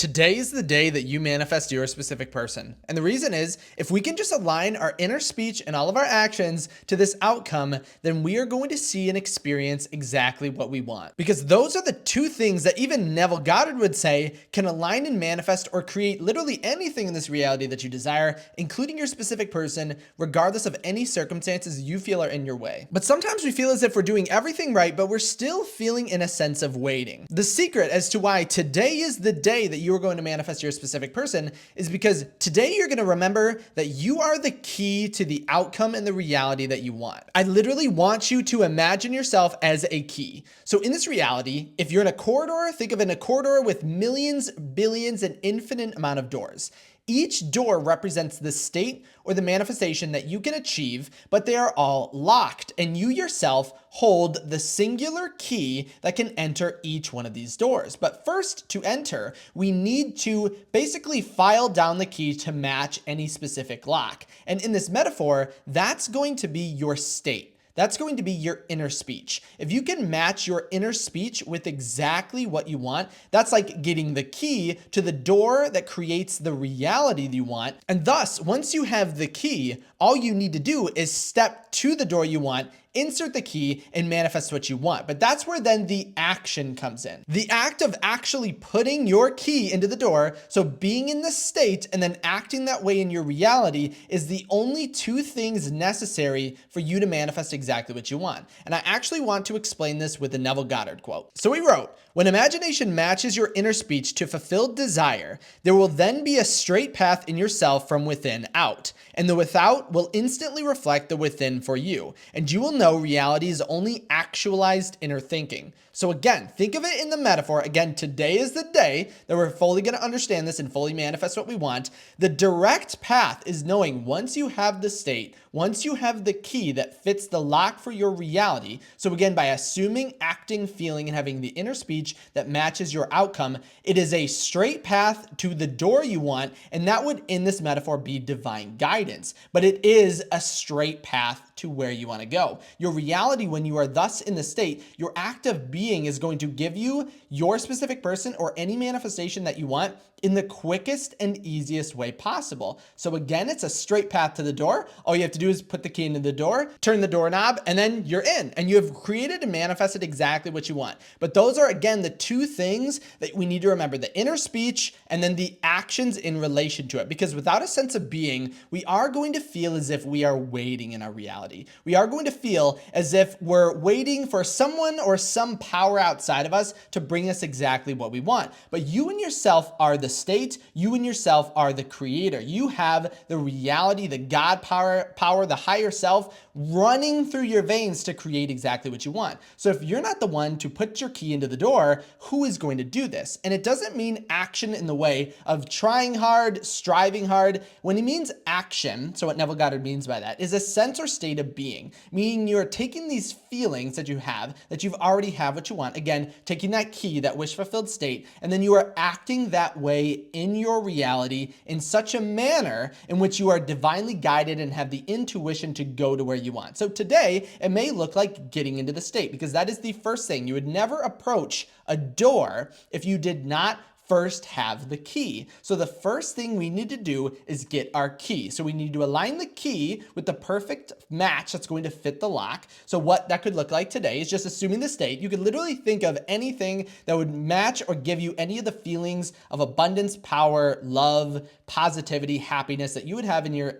Today is the day that you manifest your specific person. And the reason is, if we can just align our inner speech and all of our actions to this outcome, then we are going to see and experience exactly what we want. Because those are the two things that even Neville Goddard would say can align and manifest or create literally anything in this reality that you desire, including your specific person, regardless of any circumstances you feel are in your way. But sometimes we feel as if we're doing everything right, but we're still feeling in a sense of waiting. The secret as to why today is the day that you are going to manifest your specific person is because today you're going to remember that you are the key to the outcome and the reality that you want. I literally want you to imagine yourself as a key. So in this reality, if you're in a corridor, think of it in a corridor with millions, billions, and infinite amount of doors. Each door represents the state or the manifestation that you can achieve, but they are all locked, and you yourself hold the singular key that can enter each one of these doors. But first, to enter, we need to basically file down the key to match any specific lock. And in this metaphor, that's going to be your state. That's going to be your inner speech. If you can match your inner speech with exactly what you want, that's like getting the key to the door that creates the reality that you want. And thus, once you have the key, all you need to do is step to the door you want, insert the key, and manifest what you want. But that's where then the action comes in. The act of actually putting your key into the door, so being in the state and then acting that way in your reality, is the only two things necessary for you to manifest exactly what you want. And I actually want to explain this with the Neville Goddard quote. So he wrote, "When imagination matches your inner speech to fulfilled desire, there will then be a straight path in yourself from within out, and the without will instantly reflect the within for you, and you will know reality is only actualized inner thinking." So again, think of it in the metaphor. Again, today is the day that we're fully going to understand this and fully manifest what we want. The direct path is knowing once you have the state, once you have the key that fits the lock for your reality. So again, by assuming, acting, feeling, and having the inner speech that matches your outcome, it is a straight path to the door you want. And that would, in this metaphor, be divine guidance. But it is a straight path to where you want to go. Your reality, when you are thus in the state, your act of being is going to give you your specific person or any manifestation that you want in the quickest and easiest way possible. So again, it's a straight path to the door. All you have to do is put the key into the door, turn the doorknob, and then you're in, and you have created and manifested exactly what you want. But those are, again, the two things that we need to remember: the inner speech and then the actions in relation to it. Because without a sense of being, we are going to feel as if we are waiting in our reality. We are going to feel as if we're waiting for someone or some power outside of us to bring us exactly what we want. But you and yourself are the state. You and yourself are the creator. You have the reality, the God power, the higher self running through your veins to create exactly what you want. So if you're not the one to put your key into the door, who is going to do this? And it doesn't mean action in the way of trying hard, striving hard. When he means action, so what Neville Goddard means by that is a sense or state of being, meaning you're taking these feelings that you have, that you've already have what you want, again, taking that key, that wish fulfilled state, and then you are acting that way in your reality in such a manner in which you are divinely guided and have the intuition to go to where you want. So today, it may look like getting into the state, because that is the first thing. You would never approach a door if you did not first have the key. So the first thing we need to do is get our key. So we need to align the key with the perfect match that's going to fit the lock. So what that could look like today is just assuming the state. You could literally think of anything that would match or give you any of the feelings of abundance, power, love, positivity, happiness that you would have in your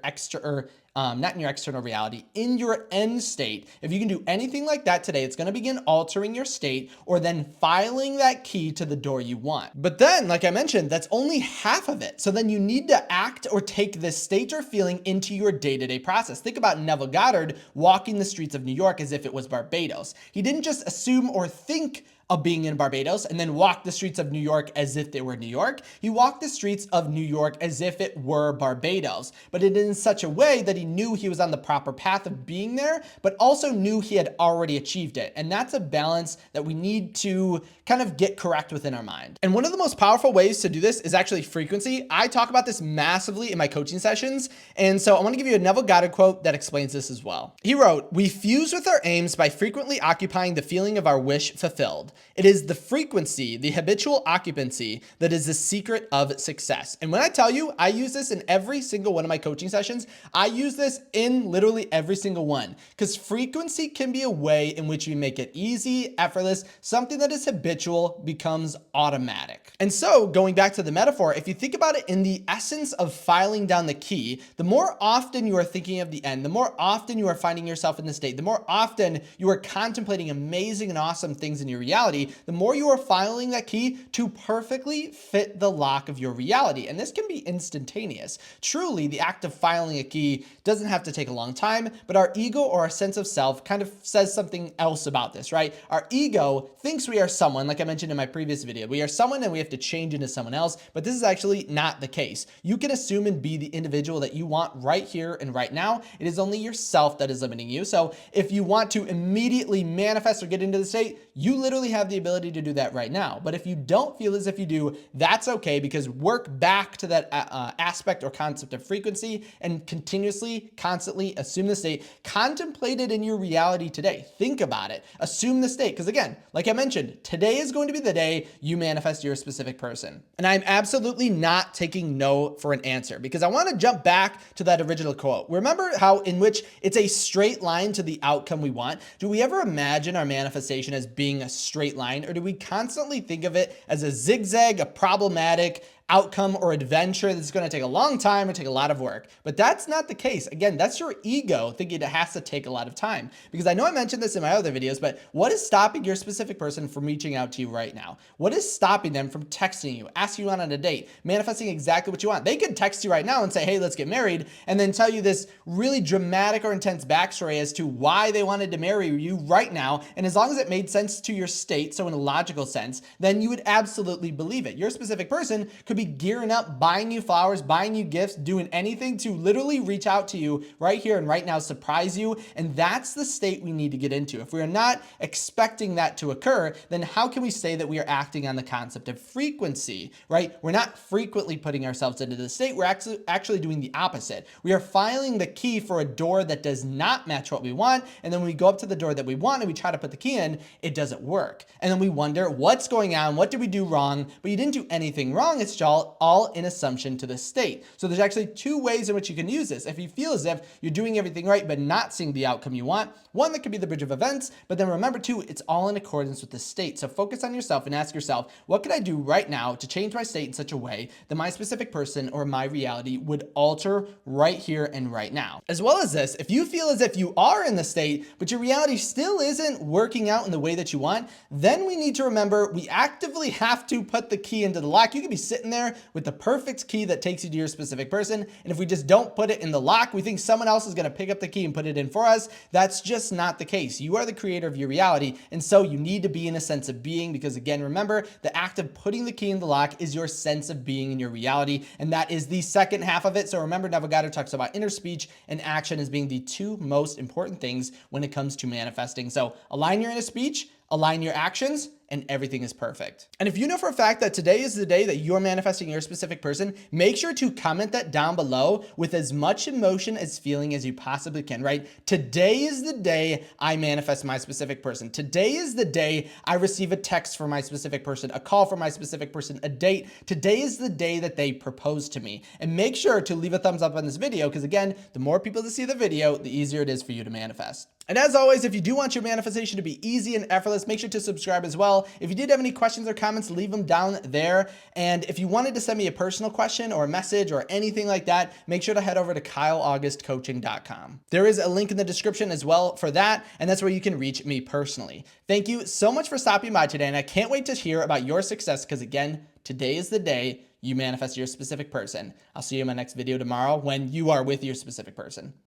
not in your external reality, in your end state. If you can do anything like that today, it's going to begin altering your state or then filing that key to the door you want. But then, like I mentioned, that's only half of it. So then you need to act or take this state or feeling into your day-to-day process. Think about Neville Goddard walking the streets of New York as if it was Barbados. He didn't just assume or think of being in Barbados and then walk the streets of New York as if they were New York. He walked the streets of New York as if it were Barbados, but it in such a way that he knew he was on the proper path of being there, but also knew he had already achieved it. And that's a balance that we need to kind of get correct within our mind. And one of the most powerful ways to do this is actually frequency. I talk about this massively in my coaching sessions. And so I want to give you a Neville Goddard quote that explains this as well. He wrote, "We fuse with our aims by frequently occupying the feeling of our wish fulfilled. world. It is the frequency, the habitual occupancy that is the secret of success. And when I tell you, I use this in every single one of my coaching sessions. I use this in literally every single one because frequency can be a way in which we make it easy, effortless, something that is habitual becomes automatic. And so going back to the metaphor, if you think about it in the essence of filing down the key, the more often you are thinking of the end, the more often you are finding yourself in the state, the more often you are contemplating amazing and awesome things in your reality, the more you are filing that key to perfectly fit the lock of your reality. And this can be instantaneous. Truly, the act of filing a key doesn't have to take a long time, but our ego or our sense of self kind of says something else about this, right? Our ego thinks we are someone, like I mentioned in my previous video. We are someone and we have to change into someone else, but this is actually not the case. You can assume and be the individual that you want right here and right now. It is only yourself that is limiting you. So if you want to immediately manifest or get into the state, you literally have the ability to do that right now. But if you don't feel as if you do, that's okay, because work back to that aspect or concept of frequency and continuously, constantly assume the state. Contemplate it in your reality today. Think about it. Assume the state. Because again, like I mentioned, today is going to be the day you manifest your specific person. And I'm absolutely not taking no for an answer because I want to jump back to that original quote. Remember how in which it's a straight line to the outcome we want? Do we ever imagine our manifestation as being a straight line, or do we constantly think of it as a zigzag, a problematic outcome or adventure that's going to take a long time or take a lot of work? But that's not the case. Again, that's your ego thinking it has to take a lot of time. Because I know I mentioned this in my other videos, but what is stopping your specific person from reaching out to you right now? What is stopping them from texting you, asking you out on a date, manifesting exactly what you want? They could text you right now and say, hey, let's get married, and then tell you this really dramatic or intense backstory as to why they wanted to marry you right now. And as long as it made sense to your state, so in a logical sense, then you would absolutely believe it. Your specific person could be gearing up, buying you flowers, buying you gifts, doing anything to literally reach out to you right here and right now, surprise you. And that's the state we need to get into. If we are not expecting that to occur, then how can we say that we are acting on the concept of frequency, right? We're not frequently putting ourselves into the state. We're actually doing the opposite. We are filing the key for a door that does not match what we want. And then when we go up to the door that we want and we try to put the key in, it doesn't work. And then we wonder what's going on? What did we do wrong? But you didn't do anything wrong. It's all in assumption to the state. So there's actually two ways in which you can use this. If you feel as if you're doing everything right, but not seeing the outcome you want, one, that could be the bridge of events, but then remember too, it's all in accordance with the state. So focus on yourself and ask yourself, what could I do right now to change my state in such a way that my specific person or my reality would alter right here and right now? As well as this, if you feel as if you are in the state, but your reality still isn't working out in the way that you want, then we need to remember we actively have to put the key into the lock. You could be sitting there with the perfect key that takes you to your specific person, and if we just don't put it in the lock, we think someone else is going to pick up the key and put it in for us. That's just not the case. You are the creator of your reality, and so you need to be in a sense of being, because again, remember, the act of putting the key in the lock is your sense of being in your reality, and that is the second half of it. So remember, Neville Goddard talks about inner speech and action as being the two most important things when it comes to manifesting. So align your inner speech, align your actions, and everything is perfect. And if you know for a fact that today is the day that you're manifesting your specific person, make sure to comment that down below with as much emotion as feeling as you possibly can, right? Today is the day I manifest my specific person. Today is the day I receive a text from my specific person, a call from my specific person, a date. Today is the day that they propose to me. And make sure to leave a thumbs up on this video, because again, the more people that see the video, the easier it is for you to manifest. And as always, if you do want your manifestation to be easy and effortless, make sure to subscribe as well. If you did have any questions or comments, leave them down there. And if you wanted to send me a personal question or a message or anything like that, make sure to head over to kyleaugustcoaching.com. There is a link in the description as well for that, and that's where you can reach me personally. Thank you so much for stopping by today, and I can't wait to hear about your success, because again, today is the day you manifest your specific person. I'll see you in my next video tomorrow when you are with your specific person.